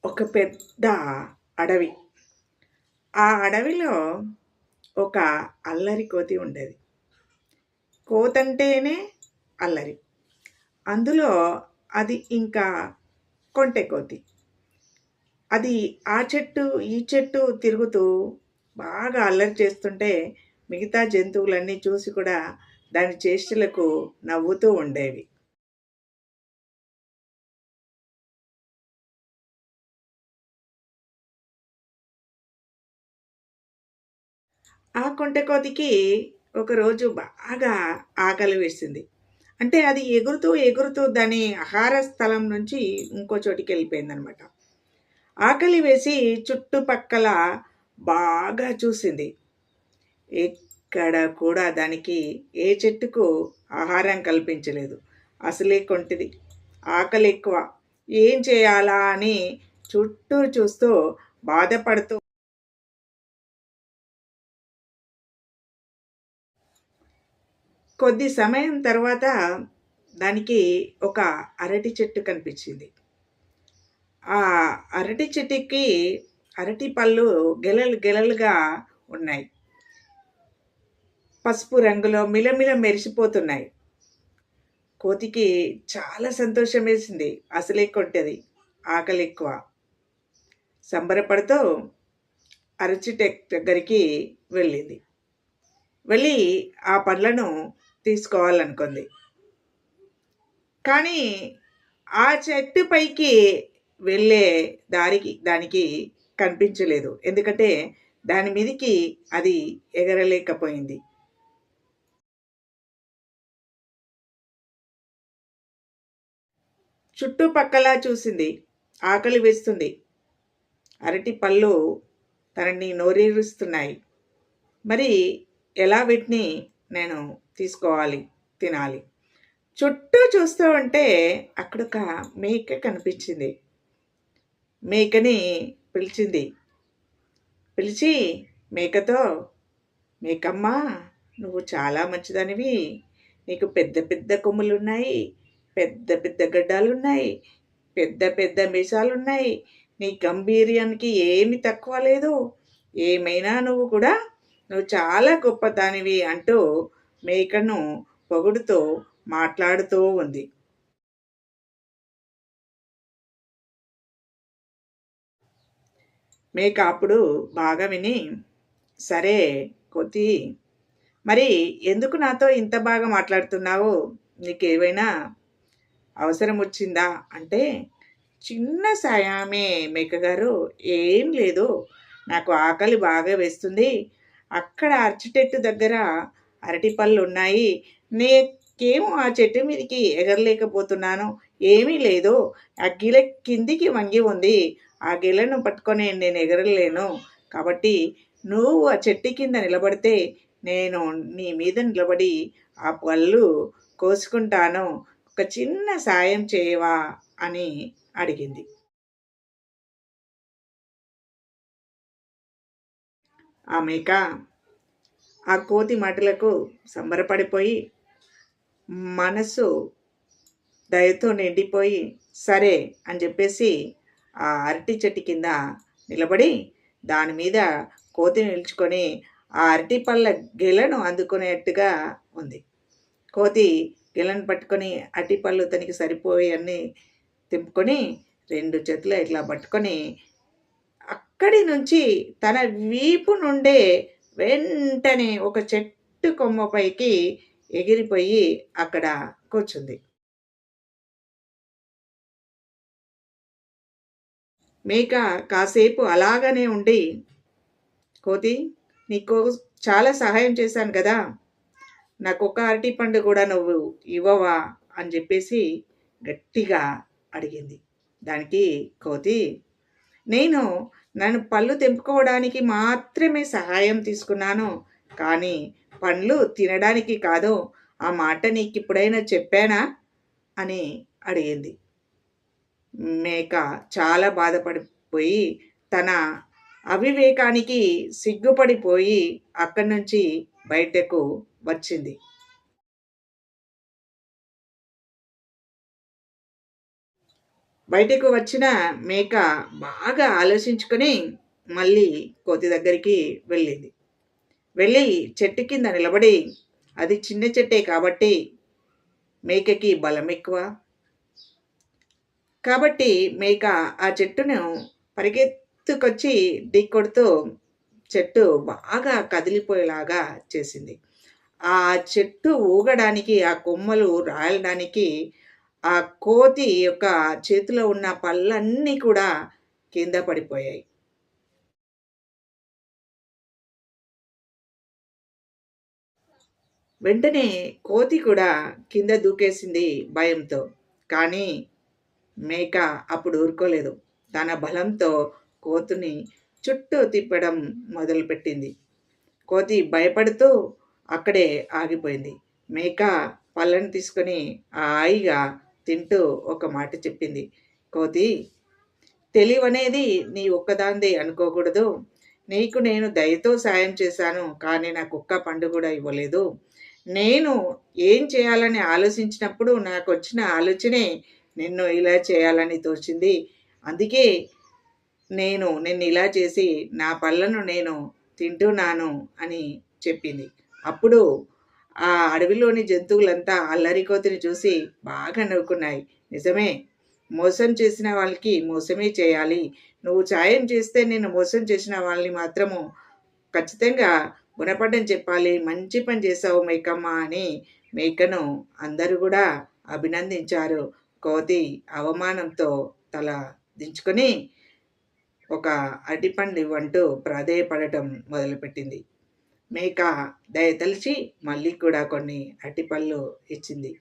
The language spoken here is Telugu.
ఒక పెద్ద అడవి. ఆ అడవిలో ఒక అల్లరి కోతి ఉండేది. కోతంటేనే అల్లరి. అందులో అది ఇంకా కొంటె కోతి. అది ఆ చెట్టు, ఈ చెట్టు తిరుగుతూ బాగా అల్లరి చేస్తుంటే మిగతా జంతువులన్నీ చూసి కూడా దాని చేష్టలకు నవ్వుతూ ఉండేవి. ఆ కొంటె కోతికి ఒకరోజు బాగా ఆకలి వేసింది. అంటే అది ఎగురుతూ, ఎగురుతూ దాని ఆహార స్థలం నుంచి ఇంకో చోటికెళ్ళిపోయిందనమాట. ఆకలి వేసి చుట్టుపక్కల బాగా చూసింది. ఎక్కడ కూడా దానికి ఏ చెట్టుకు ఆహారం కల్పించలేదు. అసలే కొంటిది. ఆకలి ఎక్కువ. ఏం చేయాలా అని చుట్టూ చూస్తూ బాధపడుతూ కొద్ది సమయం తర్వాత దానికి ఒక అరటి చెట్టు కనిపించింది. ఆ అరటి చెట్టుకి అరటి పళ్ళు గెలలు గెలలుగా ఉన్నాయి. పసుపు రంగులో మిలమిల మెరిసిపోతున్నాయి. కోతికి చాలా సంతోషం వేసింది. అసలే కొంటది. ఆకలి ఎక్కువ. సంబరపడుతూ అరటి దగ్గరికి వెళ్ళింది. వెళ్ళి ఆ పండ్లను తీసుకోవాలనుకుంది. కానీ ఆ చెట్టు పైకి వెళ్ళే దానికి కనిపించలేదు. ఎందుకంటే దాని మీదకి అది ఎగరలేకపోయింది. చుట్టుపక్కల చూసింది. ఆకలి వేస్తుంది. అరటి పళ్ళు తనని నోరూరిస్తున్నాయి. మరి ఎలా వీటిని నేను తీసుకోవాలి, తినాలి? చుట్టూ చూస్తూ ఉంటే అక్కడొక మేక కనిపించింది. మేకని పిలిచింది. పిలిచి మేకతో, మేకమ్మా, నువ్వు చాలా మంచిదానివి. నీకు పెద్ద పెద్ద కొమ్ములున్నాయి. పెద్ద పెద్ద గడ్డాలున్నాయి. పెద్ద పెద్ద మీసాలున్నాయి. నీ గంభీర్యానికి ఏమి తక్కువ లేదు. ఏమైనా నువ్వు చాలా గొప్పదానివి అంటూ మేకను పొగుడుతూ మాట్లాడుతూ ఉంది. మేక అప్పుడు బాగా విని, సరే కోతి, మరి ఎందుకు నాతో ఇంత బాగా మాట్లాడుతున్నావు? నీకేమైనా అవసరం వచ్చిందా అంటే, చిన్న సాయమే మేకగారు, ఏం లేదు. నాకు ఆకలి బాగా వేస్తుంది. అక్కడ అరటిచెట్టు దగ్గర అరటిపళ్ళు ఉన్నాయి. నేకేమో ఆ చెట్టు మీదకి ఎగరలేకపోతున్నాను. ఏమీ లేదు. ఆ గిల కిందికి వంగి ఉంది. ఆ గిలను పట్టుకొని నేను ఎగరలేను. కాబట్టి నువ్వు ఆ చెట్టు కింద నిలబడితే నేను నీ మీద నిలబడి ఆ పళ్ళు కోసుకుంటాను. ఒక చిన్న సాయం చేయవా అని అడిగింది. ఆ మేక ఆ కోతి మాటలకు సంబరపడిపోయి మనసు దయతో నిండిపోయి సరే అని చెప్పేసి ఆ అరటి చెట్టు కింద నిలబడి దాని మీద కోతి నిల్చుకొని ఆ అరటి పళ్ళ గెలను అందుకునేట్టుగా ఉంది. కోతి గెలను పట్టుకొని అరటిపళ్ళు తనకి సరిపోయి అన్నీ తెంపుకొని రెండు చేతులు ఇట్లా పట్టుకొని అక్కడి నుంచి తన వీపు నుండే వెంటనే ఒక చెట్టు కొమ్మపైకి ఎగిరిపోయి అక్కడ కూర్చుంది. మేక కాసేపు అలాగనే ఉండి, కోతి, నీకు చాలా సహాయం చేశాను కదా, నాకొక అరటిపండు కూడా నువ్వు ఇవ్వవా అని చెప్పేసి గట్టిగా అడిగింది. దానికి కోతి, నేను నన్ను పళ్ళు తెంపుకోవడానికి మాత్రమే సహాయం తీసుకున్నాను. కానీ పండ్లు తినడానికి కాదు. ఆ మాట నీకిప్పుడైనా చెప్పానా అని అడిగింది. మేక చాలా బాధపడిపోయి తన అవివేకానికి సిగ్గుపడిపోయి అక్కడి నుంచి బయటకు వచ్చింది. బయటకు వచ్చిన మేక బాగా ఆలోచించుకొని మళ్ళీ కోతి దగ్గరికి వెళ్ళింది. వెళ్ళి చెట్టు కింద నిలబడి, అది చిన్న చెట్టే కాబట్టి మేకకి బలం ఎక్కువ. కాబట్టి మేక ఆ చెట్టును పరిగెత్తుకొచ్చి ఢీకొడుతూ చెట్టు బాగా కదిలిపోయేలాగా చేసింది. ఆ చెట్టు ఊగడానికి, ఆ కొమ్మలు రాలడానికి ఆ కోతి యొక్క చేతిలో ఉన్న పళ్ళన్నీ కూడా కింద పడిపోయాయి. వెంటనే కోతి కూడా కింద దూకేసింది భయంతో. కానీ మేక అప్పుడు ఊరుకోలేదు. తన బలంతో కోతిని చుట్టూ తిప్పడం మొదలుపెట్టింది. కోతి భయపడుతూ అక్కడే ఆగిపోయింది. మేక పళ్ళను తీసుకొని హాయిగా తింటూ ఒక మాట చెప్పింది. కోతి, తెలివనేది నీ ఒక్కదానిదే అనుకోకూడదు. నీకు నేను దయతో సాయం చేశాను. కానీ నాకొక్క పండు కూడా ఇవ్వలేదు. నేను ఏం చేయాలని ఆలోచించినప్పుడు నాకొచ్చిన ఆలోచనే నిన్ను ఇలా చేయాలని తోచింది. అందుకే నిన్నిలా చేసి నా పళ్ళను నేను తింటున్నాను అని చెప్పింది. అప్పుడు ఆ అడవిలోని జంతువులంతా అల్లరికోతిని చూసి బాగా నవ్వుకున్నాయి. నిజమే, మోసం చేసిన వాళ్ళకి మోసమే చేయాలి. నువ్వు సాయం చేస్తే నేను మోసం చేసిన వాళ్ళని మాత్రము ఖచ్చితంగా గుణపాఠం చెప్పాలి. మంచి పని చేశావు మేకమ్మ అని మేకను అందరూ కూడా అభినందించారు. కోతి అవమానంతో తల దించుకొని ఒక అరటిపండు ఇవ్వంటూ ప్రాధేయపడటం మొదలుపెట్టింది. మేక దయతలిచి మళ్ళీ కూడా కొన్ని అరటిపళ్ళు ఇచ్చింది.